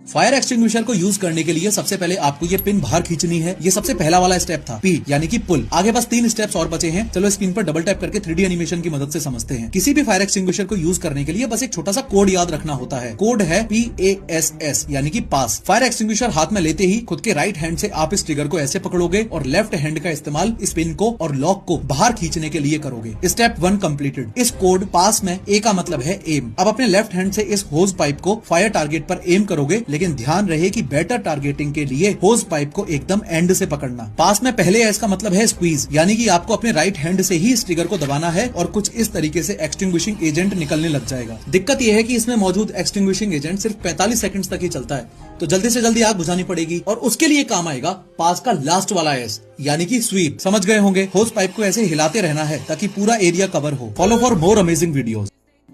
Fire extinguisher को use करने के लिए सबसे पहले आपको ये पिन बाहर खींचनी है। ये सबसे पहला वाला स्टेप था, पी यानी कि पुल। आगे बस 3 स्टेप्स और बचे हैं। चलो स्क्रीन पर डबल टैप करके 3D एनिमेशन की मदद से समझते हैं। किसी भी फायर एक्सटिंग्विशर को यूज करने के लिए बस एक छोटा सा कोड याद रखना होता है। कोड है PASS यानी कि पास। फायर एक्सटिंग्विशर हाथ में लेते ही खुद के राइट हैंड से आप इस ट्रिगर को ऐसे पकड़ोगे और लेफ्ट हैंड का इस्तेमाल इस पिन को और लॉक को बाहर खींचने के लिए करोगे। Step 1 completed. इस कोड पास में ए का मतलब है एम। अब अपने लेफ्ट हैंड से इस होज पाइप को फायर टारगेट पर एम करोगे, लेकिन ध्यान रहे कि बेटर टारगेटिंग के लिए होज पाइप को एकदम एंड से पकड़ना। पास में पहले एस का मतलब है स्क्वीज, यानी कि आपको अपने राइट हैंड से ही इस ट्रिगर को दबाना है और कुछ इस तरीके से एक्सटिंग्विशिंग एजेंट निकलने लग जाएगा। दिक्कत यह है कि इसमें मौजूद एक्सटिंग्विशिंग एजेंट सिर्फ 45 सेकंड्स तक ही चलता है, तो जल्दी से जल्दी आग बुझानी पड़ेगी और उसके लिए काम आएगा पास का लास्ट वाला एस यानी कि स्वीप। समझ गए होंगे, होज पाइप को ऐसे हिलाते रहना है ताकि पूरा एरिया कवर हो। Follow for more amazing videos.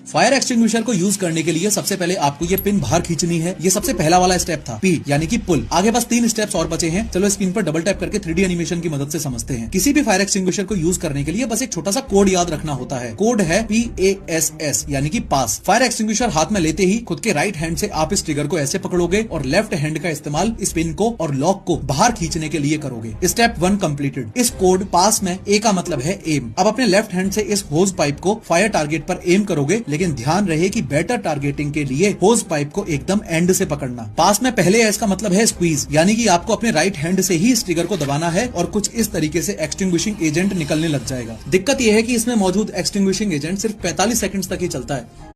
Fire extinguisher को यूज करने के लिए सबसे पहले आपको ये पिन बाहर खींचनी है। ये सबसे पहला वाला स्टेप था, पी यानी कि पुल। आगे बस 3 स्टेप्स और बचे हैं। चलो स्क्रीन पर डबल टैप करके 3D एनिमेशन की मदद से समझते हैं। किसी भी फायर एक्सटिंग्विशर को यूज करने के लिए बस एक छोटा सा कोड याद रखना होता है। कोड है PASS यानी कि पास। फायर एक्सटिंग्विशर हाथ में लेते ही खुद के राइट हैंड से आप इस ट्रिगर को ऐसे पकड़ोगे और लेफ्ट हैंड का इस्तेमाल इस पिन को और लॉक को बाहर खींचने के लिए करोगे। Step 1 completed. इस कोड पास में ए का मतलब है एम। अब अपने लेफ्ट हैंड से इस होज पाइप को फायर टारगेट पर एम करोगे, लेकिन ध्यान रहे कि बेटर टारगेटिंग के लिए होज पाइप को एकदम एंड से पकड़ना। पास में पहले एस का मतलब है स्क्वीज, यानी कि आपको अपने राइट हैंड से ही इस ट्रिगर को दबाना है और कुछ इस तरीके से एक्सटिंग्विशिंग एजेंट निकलने लग जाएगा। दिक्कत यह है कि इसमें मौजूद एक्सटिंग्विशिंग एजेंट सिर्फ 45 सेकंड्स तक ही चलता है।